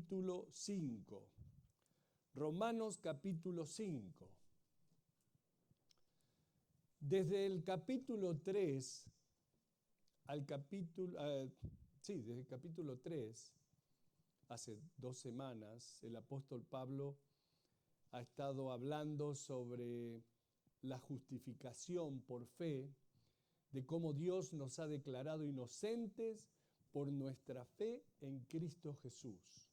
capítulo 5. Romanos capítulo 5. Desde el capítulo 3 al capítulo, desde el capítulo 3, hace 2 semanas, el apóstol Pablo ha estado hablando sobre la justificación por fe, de cómo Dios nos ha declarado inocentes por nuestra fe en Cristo Jesús.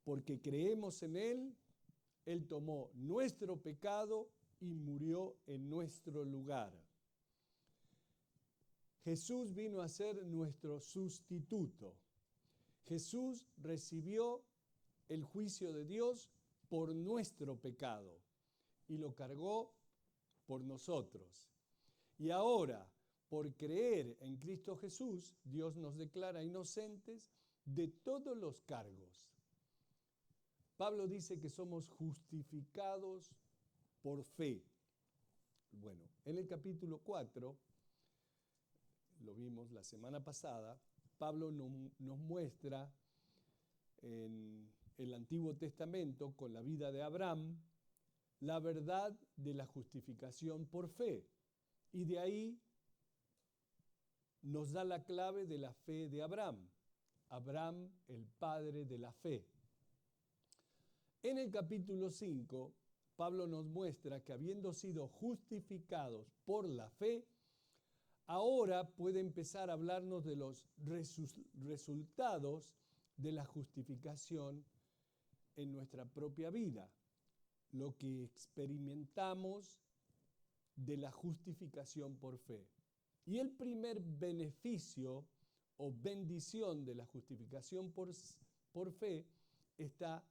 Porque creemos en Él, Él tomó nuestro pecado y murió en nuestro lugar. Jesús vino a ser nuestro sustituto. Jesús recibió el juicio de Dios por nuestro pecado y lo cargó por nosotros. Y ahora, por creer en Cristo Jesús, Dios nos declara inocentes de todos los cargos. Pablo dice que somos justificados por fe. Bueno, en el capítulo 4, lo vimos la semana pasada, Pablo nos muestra en el Antiguo Testamento, con la vida de Abraham, la verdad de la justificación por fe. Y de ahí nos da la clave de la fe de Abraham. Abraham, el padre de la fe. En el capítulo 5, Pablo nos muestra que habiendo sido justificados por la fe, ahora puede empezar a hablarnos de los resultados de la justificación en nuestra propia vida, lo que experimentamos de la justificación por fe. Y el primer beneficio o bendición de la justificación por fe está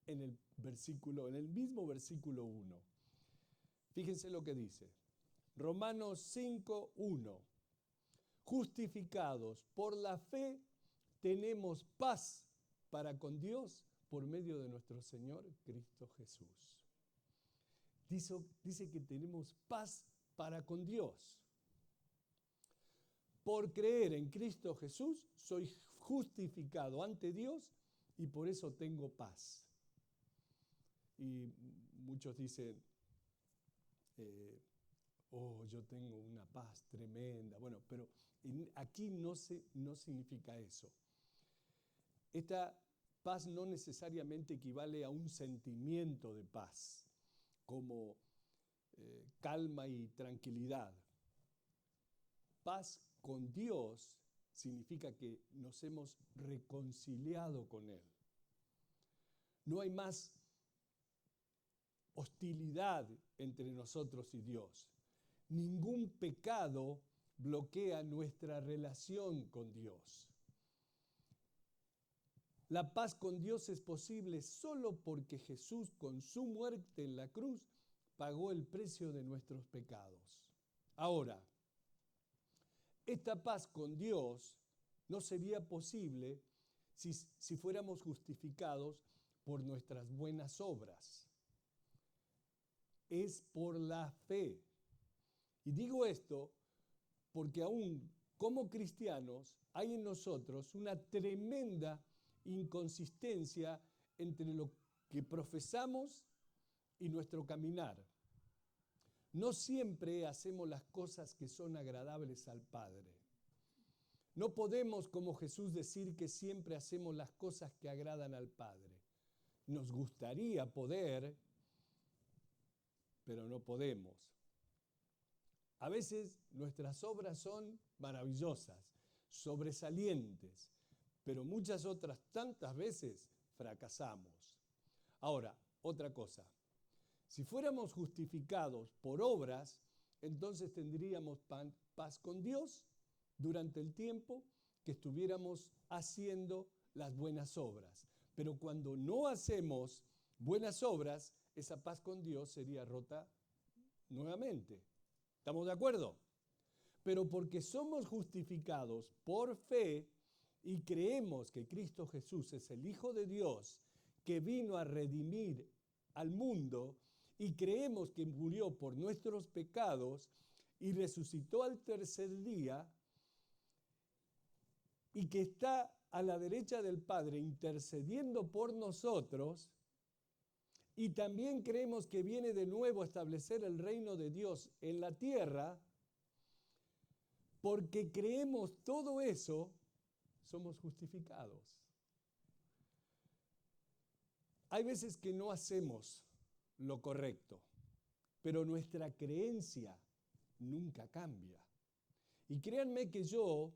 en el mismo versículo 1. Fíjense lo que dice. Romanos 5:1. Justificados por la fe tenemos paz para con Dios por medio de nuestro Señor Cristo Jesús. Dice que tenemos paz para con Dios. Por creer en Cristo Jesús soy justificado ante Dios y por eso tengo paz. Y muchos dicen, yo tengo una paz tremenda. Bueno, pero aquí no significa eso. Esta paz no necesariamente equivale a un sentimiento de paz, como calma y tranquilidad. Paz con Dios significa que nos hemos reconciliado con Él. No hay más hostilidad entre nosotros y Dios. Ningún pecado bloquea nuestra relación con Dios. La paz con Dios es posible solo porque Jesús, con su muerte en la cruz, pagó el precio de nuestros pecados. Ahora, esta paz con Dios no sería posible si fuéramos justificados por nuestras buenas obras. Es por la fe. Y digo esto porque aún como cristianos hay en nosotros una tremenda inconsistencia entre lo que profesamos y nuestro caminar. No siempre hacemos las cosas que son agradables al Padre. No podemos, como Jesús, decir que siempre hacemos las cosas que agradan al Padre. Nos gustaría poder, pero no podemos. A veces nuestras obras son maravillosas, sobresalientes, pero muchas otras tantas veces fracasamos. Ahora, otra cosa. Si fuéramos justificados por obras, entonces tendríamos paz con Dios durante el tiempo que estuviéramos haciendo las buenas obras. Pero cuando no hacemos buenas obras, esa paz con Dios sería rota nuevamente. ¿Estamos de acuerdo? Pero porque somos justificados por fe y creemos que Cristo Jesús es el Hijo de Dios que vino a redimir al mundo y creemos que murió por nuestros pecados y resucitó al tercer día y que está a la derecha del Padre intercediendo por nosotros, y también creemos que viene de nuevo a establecer el reino de Dios en la tierra, porque creemos todo eso, somos justificados. Hay veces que no hacemos lo correcto, pero nuestra creencia nunca cambia. Y créanme que yo,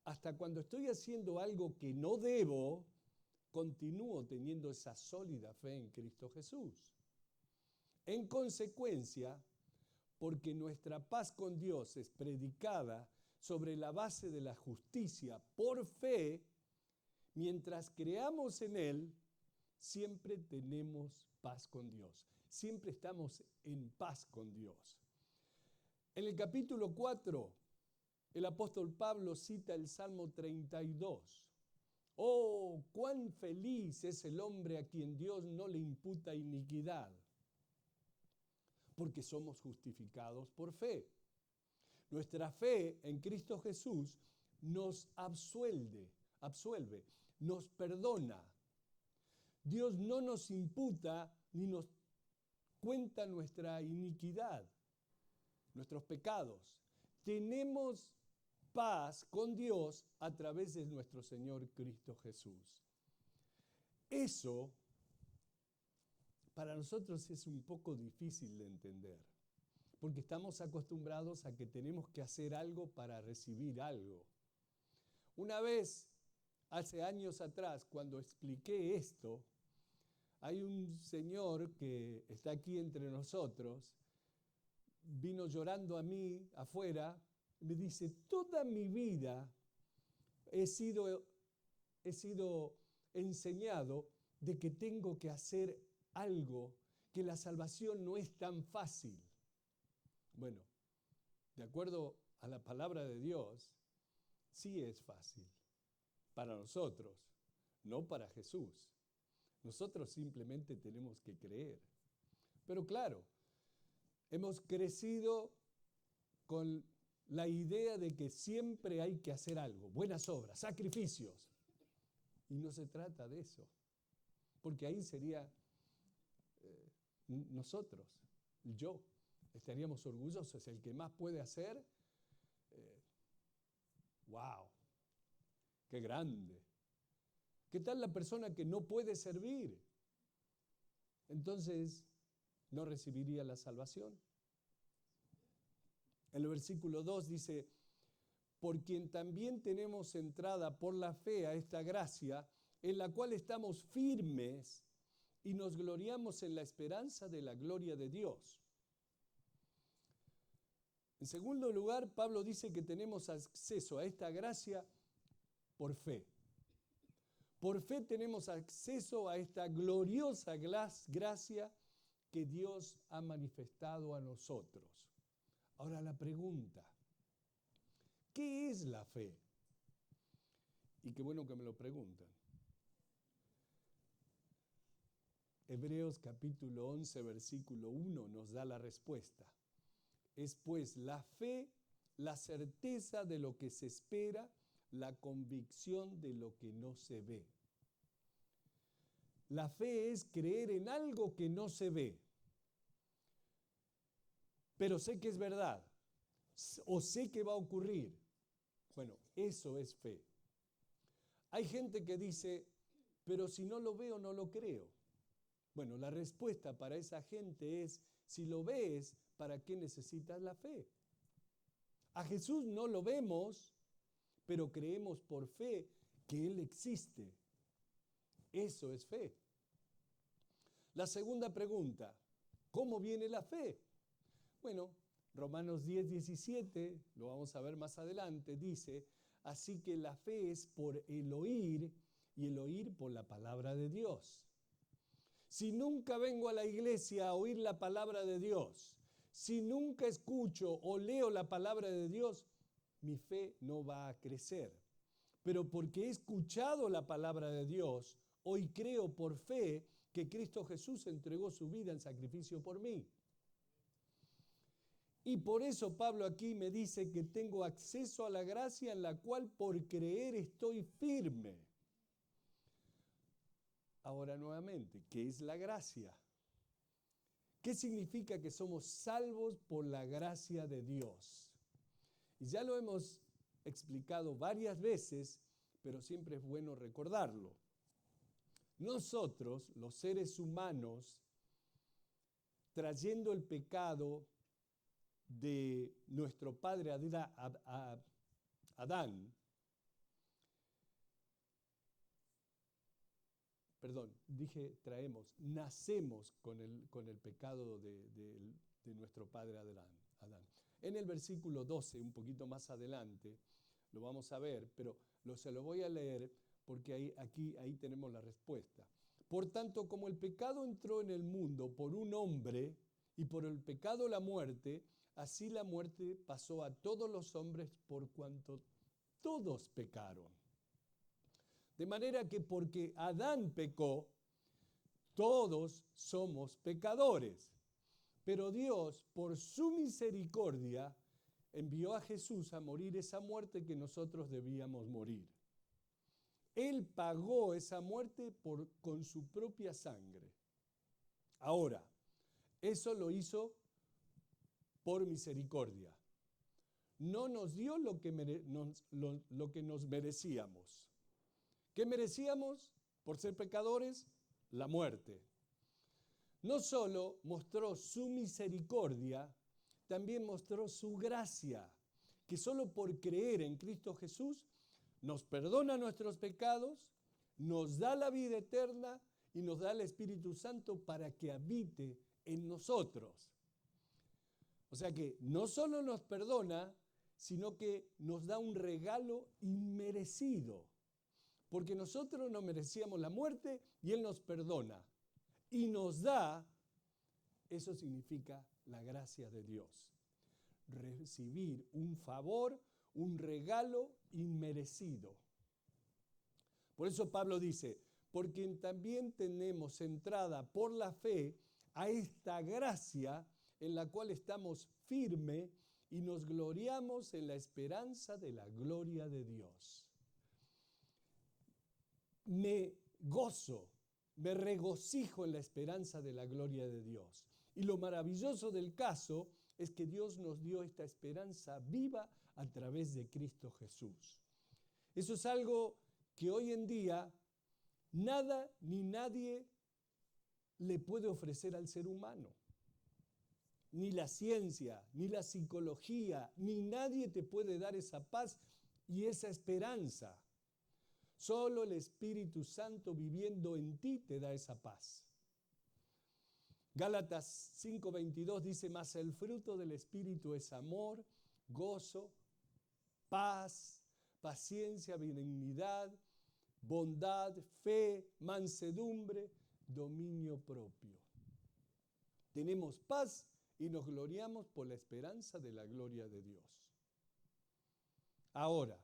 hasta cuando estoy haciendo algo que no debo, continúo teniendo esa sólida fe en Cristo Jesús. En consecuencia, porque nuestra paz con Dios es predicada sobre la base de la justicia por fe, mientras creamos en Él, siempre tenemos paz con Dios. Siempre estamos en paz con Dios. En el capítulo 4, el apóstol Pablo cita el Salmo 32. ¡Oh, cuán feliz es el hombre a quien Dios no le imputa iniquidad! Porque somos justificados por fe. Nuestra fe en Cristo Jesús nos absuelve, nos perdona. Dios no nos imputa ni nos cuenta nuestra iniquidad, nuestros pecados. Tenemos paz con Dios a través de nuestro Señor Cristo Jesús. Eso para nosotros es un poco difícil de entender, porque estamos acostumbrados a que tenemos que hacer algo para recibir algo. Una vez, hace años atrás, cuando expliqué esto, hay un señor que está aquí entre nosotros, vino llorando a mí afuera, y me dice: toda mi vida he sido enseñado de que tengo que hacer algo, que la salvación no es tan fácil. Bueno, de acuerdo a la palabra de Dios, sí es fácil para nosotros, no para Jesús. Nosotros simplemente tenemos que creer. Pero claro, hemos crecido con la idea de que siempre hay que hacer algo, buenas obras, sacrificios. Y no se trata de eso, porque ahí sería nosotros, yo, estaríamos orgullosos. El que más puede hacer, ¡wow! ¡Qué grande! ¿Qué tal la persona que no puede servir? Entonces, ¿no recibiría la salvación? En el versículo 2 dice: por quien también tenemos entrada por la fe a esta gracia, en la cual estamos firmes y nos gloriamos en la esperanza de la gloria de Dios. En segundo lugar, Pablo dice que tenemos acceso a esta gracia por fe. Por fe tenemos acceso a esta gloriosa gracia que Dios ha manifestado a nosotros. Ahora la pregunta: ¿qué es la fe? Y qué bueno que me lo preguntan. Hebreos capítulo 11, versículo 1 nos da la respuesta. Es pues la fe, la certeza de lo que se espera, la convicción de lo que no se ve. La fe es creer en algo que no se ve, pero sé que es verdad, o sé que va a ocurrir. Bueno, eso es fe. Hay gente que dice: pero si no lo veo, no lo creo. Bueno, la respuesta para esa gente es: si lo ves, ¿para qué necesitas la fe? A Jesús no lo vemos, pero creemos por fe que Él existe. Eso es fe. La segunda pregunta: ¿cómo viene la fe? Bueno, Romanos 10, 17, lo vamos a ver más adelante, dice: así que la fe es por el oír, y el oír por la palabra de Dios. Si nunca vengo a la iglesia a oír la palabra de Dios, si nunca escucho o leo la palabra de Dios, mi fe no va a crecer. Pero porque he escuchado la palabra de Dios, hoy creo por fe que Cristo Jesús entregó su vida en sacrificio por mí. Y por eso Pablo aquí me dice que tengo acceso a la gracia en la cual por creer estoy firme. Ahora nuevamente, ¿qué es la gracia? ¿Qué significa que somos salvos por la gracia de Dios? Y ya lo hemos explicado varias veces, pero siempre es bueno recordarlo. Nosotros, los seres humanos, trayendo el pecado de nuestro padre Adán, nacemos con el pecado de nuestro padre Adán. En el versículo 12, un poquito más adelante, lo vamos a ver, pero se lo voy a leer porque ahí tenemos la respuesta. Por tanto, como el pecado entró en el mundo por un hombre y por el pecado la muerte, así la muerte pasó a todos los hombres por cuanto todos pecaron. De manera que porque Adán pecó, todos somos pecadores. Pero Dios, por su misericordia, envió a Jesús a morir esa muerte que nosotros debíamos morir. Él pagó esa muerte con su propia sangre. Ahora, eso lo hizo por misericordia. No nos dio lo que nos merecíamos. ¿Qué merecíamos por ser pecadores? La muerte. No solo mostró su misericordia, también mostró su gracia, que solo por creer en Cristo Jesús nos perdona nuestros pecados, nos da la vida eterna y nos da el Espíritu Santo para que habite en nosotros. O sea que no solo nos perdona, sino que nos da un regalo inmerecido, porque nosotros no merecíamos la muerte y Él nos perdona. Y nos da, eso significa la gracia de Dios. Recibir un favor, un regalo inmerecido. Por eso Pablo dice, porque también tenemos entrada por la fe a esta gracia en la cual estamos firmes y nos gloriamos en la esperanza de la gloria de Dios. Me gozo, me regocijo en la esperanza de la gloria de Dios. Y lo maravilloso del caso es que Dios nos dio esta esperanza viva a través de Cristo Jesús. Eso es algo que hoy en día nada ni nadie le puede ofrecer al ser humano. Ni la ciencia, ni la psicología, ni nadie te puede dar esa paz y esa esperanza. Solo el Espíritu Santo viviendo en ti te da esa paz. Gálatas 5:22 dice, mas el fruto del Espíritu es amor, gozo, paz, paciencia, benignidad, bondad, fe, mansedumbre, dominio propio. Tenemos paz y nos gloriamos por la esperanza de la gloria de Dios. Ahora,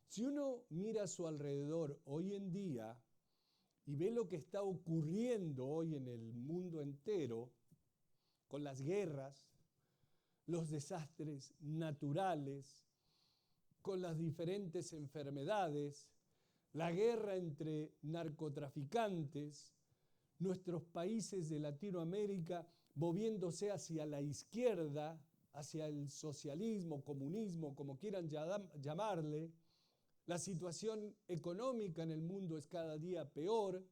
si uno mira a su alrededor hoy en día y ve lo que está ocurriendo hoy en el mundo entero, con las guerras, los desastres naturales, con las diferentes enfermedades, la guerra entre narcotraficantes, nuestros países de Latinoamérica moviéndose hacia la izquierda, hacia el socialismo, comunismo, como quieran llamarle. La situación económica en el mundo es cada día peor.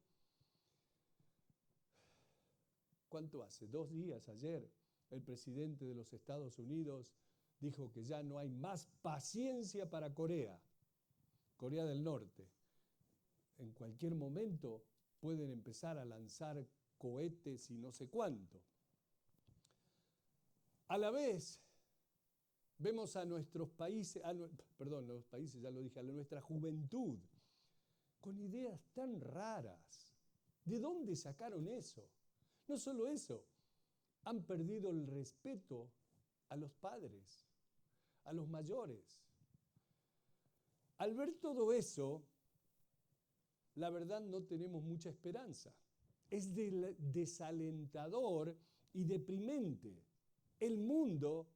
¿Cuánto hace? 2 días ayer, el presidente de los Estados Unidos dijo que ya no hay más paciencia para Corea del Norte. En cualquier momento pueden empezar a lanzar cohetes y no sé cuánto. A la vez, vemos a nuestros países, a nuestra juventud, con ideas tan raras. ¿De dónde sacaron eso? No solo eso, han perdido el respeto a los padres, a los mayores. Al ver todo eso, la verdad no tenemos mucha esperanza. Es desalentador y deprimente. El mundo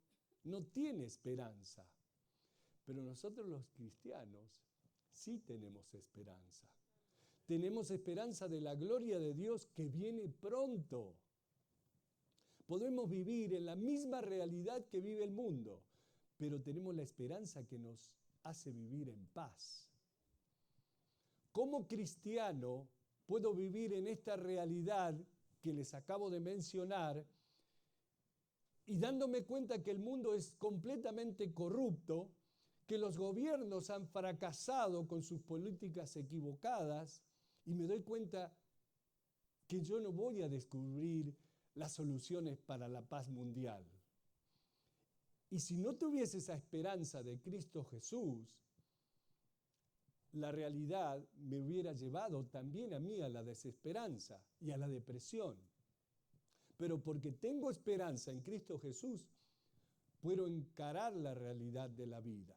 no tiene esperanza. Pero nosotros los cristianos sí tenemos esperanza. Tenemos esperanza de la gloria de Dios que viene pronto. Podemos vivir en la misma realidad que vive el mundo, pero tenemos la esperanza que nos hace vivir en paz. Como cristiano, puedo vivir en esta realidad que les acabo de mencionar y dándome cuenta que el mundo es completamente corrupto, que los gobiernos han fracasado con sus políticas equivocadas, y me doy cuenta que yo no voy a descubrir las soluciones para la paz mundial. Y si no tuviese esa esperanza de Cristo Jesús, la realidad me hubiera llevado también a mí a la desesperanza y a la depresión. Pero porque tengo esperanza en Cristo Jesús, puedo encarar la realidad de la vida.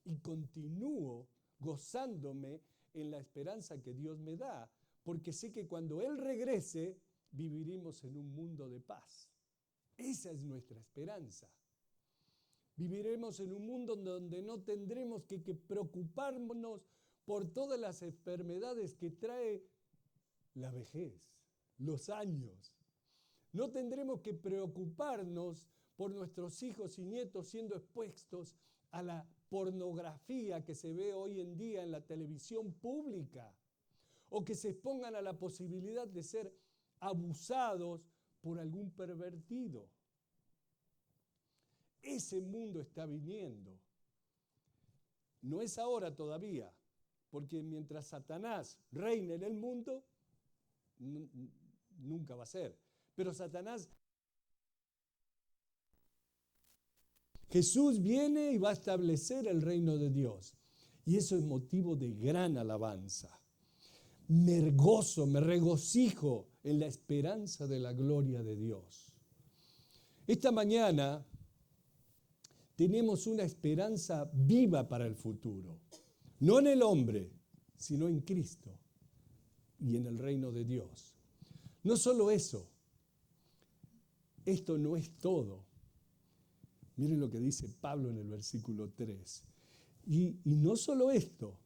Y continúo gozándome en la esperanza que Dios me da, porque sé que cuando Él regrese, viviremos en un mundo de paz. Esa es nuestra esperanza. Viviremos en un mundo donde no tendremos que preocuparnos por todas las enfermedades que trae la vejez, los años. No tendremos que preocuparnos por nuestros hijos y nietos siendo expuestos a la pornografía que se ve hoy en día en la televisión pública, o que se expongan a la posibilidad de ser abusados por algún pervertido. Ese mundo está viniendo. No es ahora todavía, porque mientras Satanás reine en el mundo, nunca va a ser. Pero Jesús viene y va a establecer el reino de Dios. Y eso es motivo de gran alabanza. Me gozo, me regocijo en la esperanza de la gloria de Dios. Esta mañana tenemos una esperanza viva para el futuro. No en el hombre, sino en Cristo y en el reino de Dios. No solo eso, esto no es todo. Miren lo que dice Pablo en el versículo 3. Y no solo esto,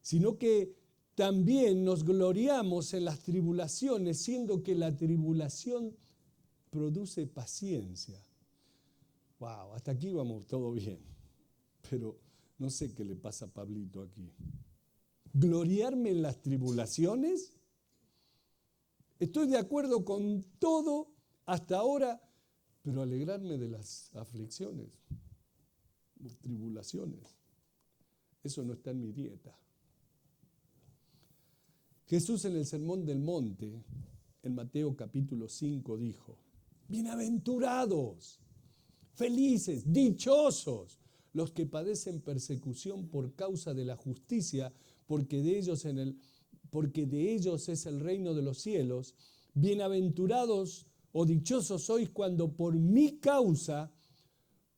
sino que también nos gloriamos en las tribulaciones, siendo que la tribulación produce paciencia. Wow, hasta aquí vamos todo bien. Pero no sé qué le pasa a Pablito aquí. ¿Gloriarme en las tribulaciones? Estoy de acuerdo con todo hasta ahora, pero alegrarme de las aflicciones, tribulaciones, eso no está en mi dieta. Jesús en el Sermón del Monte, en Mateo capítulo 5, dijo: bienaventurados, felices, dichosos los que padecen persecución por causa de la justicia, porque de ellos es el reino de los cielos. Bienaventurados o dichosos sois cuando por mi causa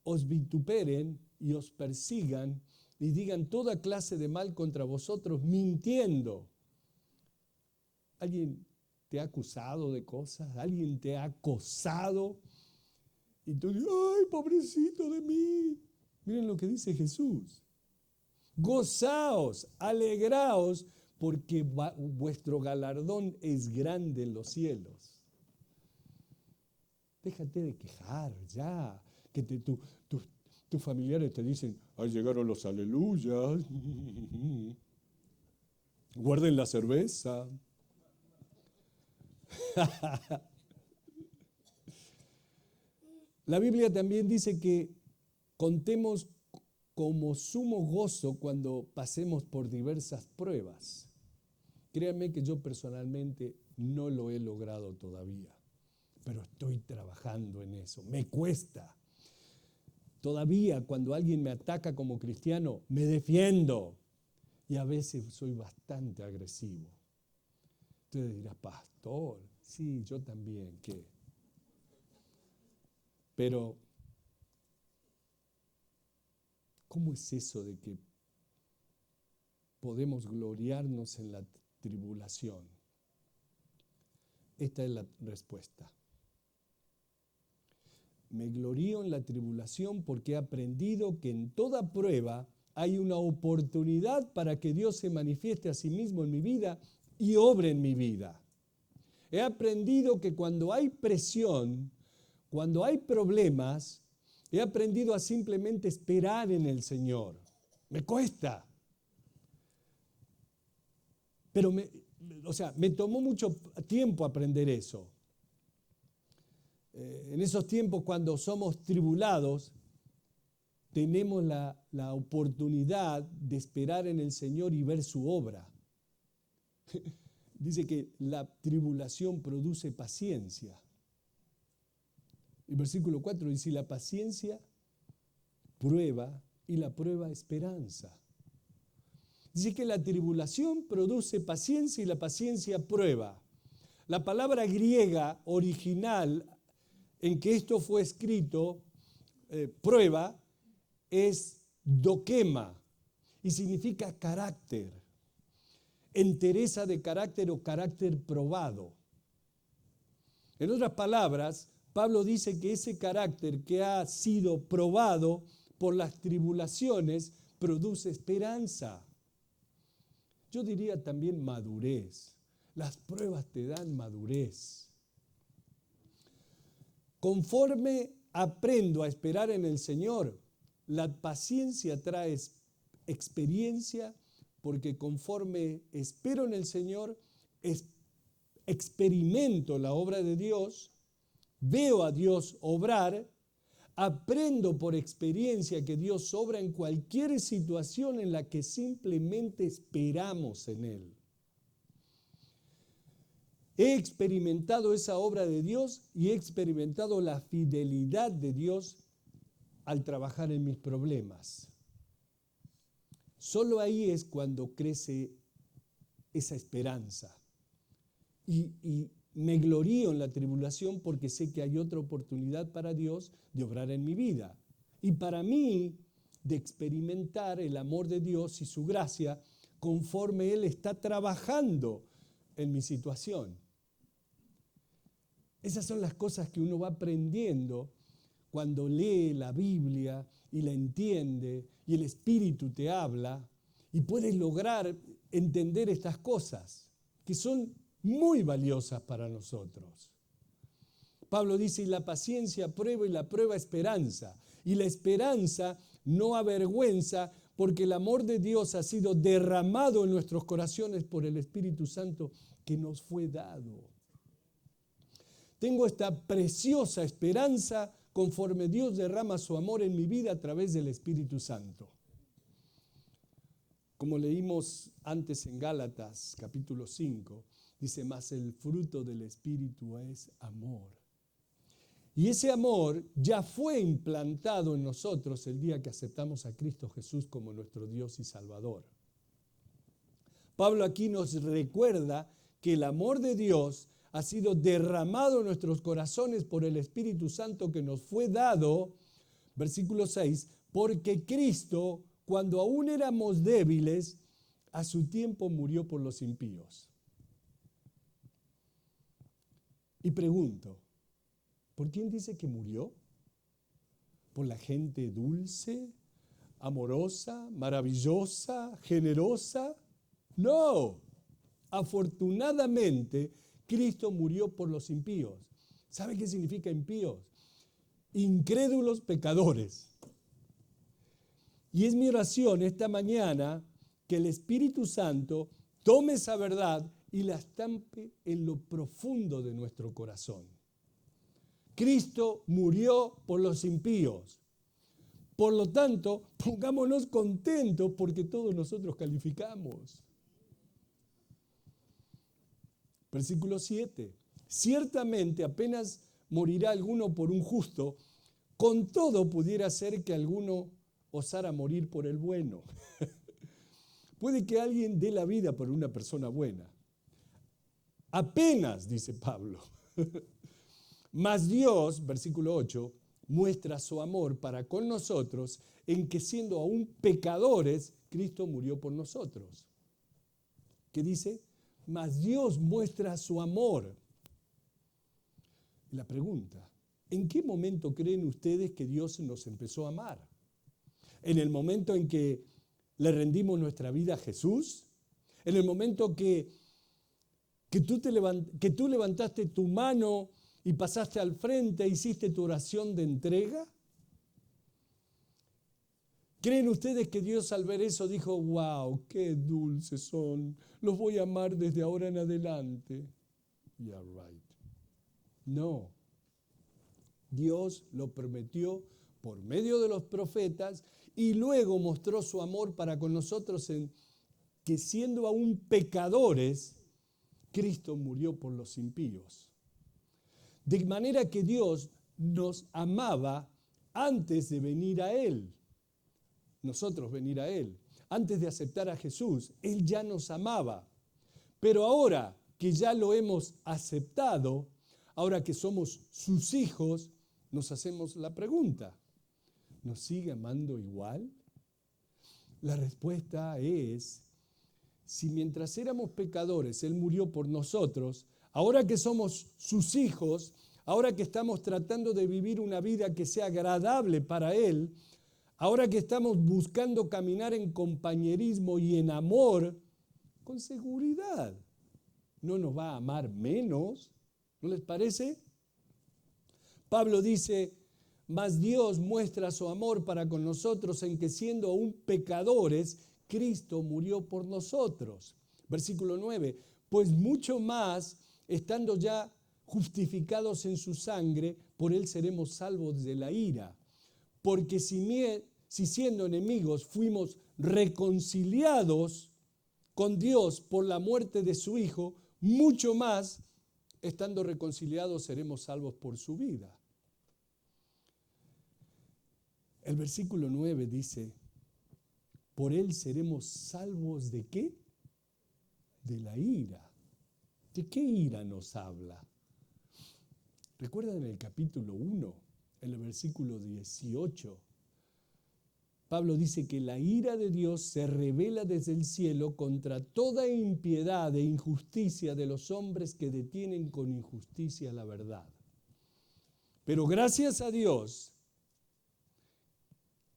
os vituperen y os persigan y digan toda clase de mal contra vosotros, mintiendo. ¿Alguien te ha acusado de cosas? ¿Alguien te ha acosado? Y tú dices: ¡ay, pobrecito de mí! Miren lo que dice Jesús. Gozaos, alegraos, porque vuestro galardón es grande en los cielos. Déjate de quejar ya, que tus familiares te dicen: ahí llegaron los aleluyas, guarden la cerveza. La Biblia también dice que contemos como sumo gozo cuando pasemos por diversas pruebas. Créanme que yo personalmente no lo he logrado todavía, pero estoy trabajando en eso. Me cuesta. Todavía cuando alguien me ataca como cristiano, me defiendo. Y a veces soy bastante agresivo. Usted dirá: pastor, sí, yo también, ¿qué? Pero, ¿cómo es eso de que podemos gloriarnos en la tribulación? Esta es la respuesta. Me glorío en la tribulación porque he aprendido que en toda prueba hay una oportunidad para que Dios se manifieste a sí mismo en mi vida y obre en mi vida. He aprendido que cuando hay presión, cuando hay problemas, he aprendido a simplemente esperar en el Señor. Me cuesta. Pero me tomó mucho tiempo aprender eso. En esos tiempos cuando somos tribulados, tenemos la oportunidad de esperar en el Señor y ver su obra. Dice que la tribulación produce paciencia. El versículo 4 dice, la paciencia prueba y la prueba esperanza. Dice que la tribulación produce paciencia y la paciencia prueba. La palabra griega original en que esto fue escrito, prueba, es dokema y significa carácter, entereza de carácter o carácter probado. En otras palabras, Pablo dice que ese carácter que ha sido probado por las tribulaciones produce esperanza. Yo diría también madurez. Las pruebas te dan madurez. Conforme aprendo a esperar en el Señor, la paciencia trae experiencia, porque conforme espero en el Señor, experimento la obra de Dios, veo a Dios obrar, aprendo por experiencia que Dios obra en cualquier situación en la que simplemente esperamos en Él. He experimentado esa obra de Dios y he experimentado la fidelidad de Dios al trabajar en mis problemas. Solo ahí es cuando crece esa esperanza. Y me glorío en la tribulación porque sé que hay otra oportunidad para Dios de obrar en mi vida. Y para mí, de experimentar el amor de Dios y su gracia conforme Él está trabajando en mi situación. Esas son las cosas que uno va aprendiendo cuando lee la Biblia y la entiende y el Espíritu te habla y puedes lograr entender estas cosas que son muy valiosas para nosotros. Pablo dice, y la paciencia prueba y la prueba esperanza. Y la esperanza no avergüenza porque el amor de Dios ha sido derramado en nuestros corazones por el Espíritu Santo que nos fue dado. Tengo esta preciosa esperanza conforme Dios derrama su amor en mi vida a través del Espíritu Santo. Como leímos antes en Gálatas capítulo 5, dice, mas el fruto del Espíritu es amor. Y ese amor ya fue implantado en nosotros el día que aceptamos a Cristo Jesús como nuestro Dios y Salvador. Pablo aquí nos recuerda que el amor de Dios ha sido derramado en nuestros corazones por el Espíritu Santo que nos fue dado, versículo 6, porque Cristo, cuando aún éramos débiles, a su tiempo murió por los impíos. Y pregunto, ¿por quién dice que murió? ¿Por la gente dulce, amorosa, maravillosa, generosa? No, afortunadamente Cristo murió por los impíos. ¿Sabe qué significa impíos? Incrédulos pecadores. Y es mi oración esta mañana que el Espíritu Santo tome esa verdad y la estampe en lo profundo de nuestro corazón. Cristo murió por los impíos. Por lo tanto, pongámonos contentos porque todos nosotros calificamos. Versículo 7. Ciertamente apenas morirá alguno por un justo, con todo pudiera ser que alguno osara morir por el bueno. Puede que alguien dé la vida por una persona buena. Apenas, dice Pablo. Mas Dios, versículo 8, muestra su amor para con nosotros en que siendo aún pecadores, Cristo murió por nosotros. ¿Qué dice? Mas Dios muestra su amor. La pregunta, ¿En qué momento creen ustedes que Dios nos empezó a amar? ¿En el momento en que le rendimos nuestra vida a Jesús? ¿En el momento que tú levantaste tu mano y pasaste al frente e hiciste tu oración de entrega? ¿Creen ustedes que Dios al ver eso dijo, wow, qué dulces son, los voy a amar desde ahora en adelante? Yeah, right. No. Dios lo prometió por medio de los profetas y luego mostró su amor para con nosotros en que siendo aún pecadores, Cristo murió por los impíos. De manera que Dios nos amaba antes de venir a Él. Nosotros venir a Él. Antes de aceptar a Jesús, Él ya nos amaba. Pero ahora que ya lo hemos aceptado, ahora que somos sus hijos, nos hacemos la pregunta, ¿nos sigue amando igual? La respuesta es, si mientras éramos pecadores Él murió por nosotros, ahora que somos sus hijos, ahora que estamos tratando de vivir una vida que sea agradable para Él, ahora que estamos buscando caminar en compañerismo y en amor, con seguridad, no nos va a amar menos, ¿no les parece? Pablo dice, mas Dios muestra su amor para con nosotros en que siendo aún pecadores, Cristo murió por nosotros. Versículo 9, pues mucho más, estando ya justificados en su sangre, por Él seremos salvos de la ira. Porque si siendo enemigos fuimos reconciliados con Dios por la muerte de su Hijo, mucho más, estando reconciliados, seremos salvos por su vida. El versículo 9 dice, por Él seremos salvos ¿de qué? De la ira. ¿De qué ira nos habla? ¿Recuerdan el capítulo 1, en el versículo 18? Pablo dice que la ira de Dios se revela desde el cielo contra toda impiedad e injusticia de los hombres que detienen con injusticia la verdad. Pero gracias a Dios,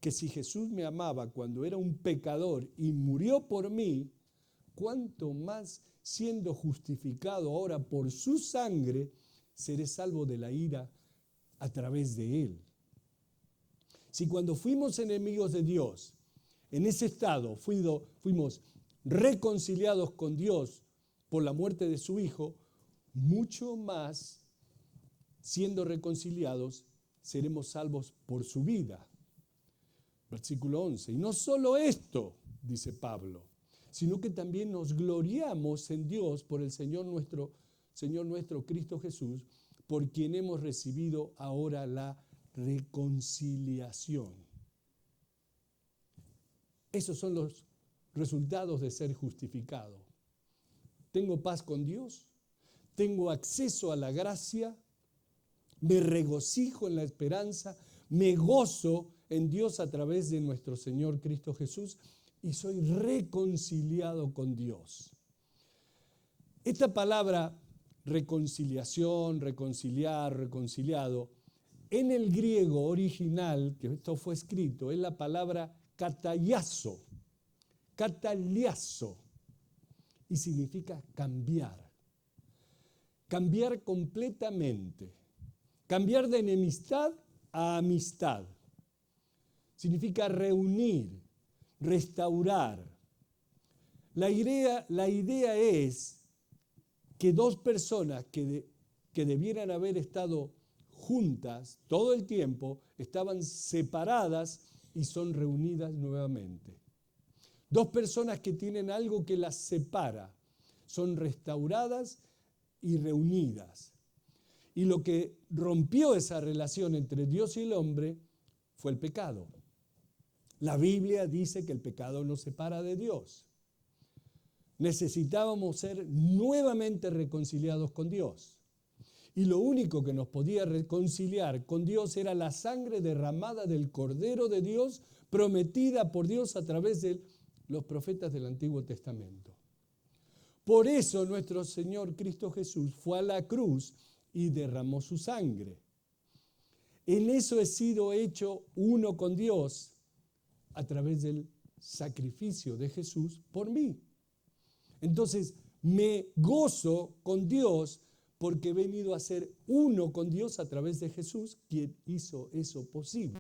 que si Jesús me amaba cuando era un pecador y murió por mí, cuánto más siendo justificado ahora por su sangre, seré salvo de la ira a través de Él. Si cuando fuimos enemigos de Dios, en ese estado fuimos reconciliados con Dios por la muerte de su Hijo, mucho más siendo reconciliados seremos salvos por su vida. Versículo 11. Y no solo esto, dice Pablo, sino que también nos gloriamos en Dios por el Señor nuestro Cristo Jesús, por quien hemos recibido ahora la reconciliación. Esos son los resultados de ser justificado. Tengo paz con Dios, tengo acceso a la gracia, me regocijo en la esperanza, me gozo en Dios a través de nuestro Señor Cristo Jesús y soy reconciliado con Dios. Esta palabra reconciliación, reconciliar, reconciliado, en el griego original, que esto fue escrito, es la palabra kataliazo, y significa cambiar. Cambiar completamente. Cambiar de enemistad a amistad. Significa reunir, restaurar. La idea es que dos personas que debieran haber estado juntas todo el tiempo, estaban separadas y son reunidas nuevamente. Dos personas que tienen algo que las separa, son restauradas y reunidas. Y lo que rompió esa relación entre Dios y el hombre fue el pecado. La Biblia dice que el pecado nos separa de Dios. Necesitábamos ser nuevamente reconciliados con Dios. Y lo único que nos podía reconciliar con Dios era la sangre derramada del Cordero de Dios, prometida por Dios a través de los profetas del Antiguo Testamento. Por eso nuestro Señor Cristo Jesús fue a la cruz y derramó su sangre. En eso he sido hecho uno con Dios a través del sacrificio de Jesús por mí. Entonces, me gozo con Dios porque he venido a ser uno con Dios a través de Jesús, quien hizo eso posible.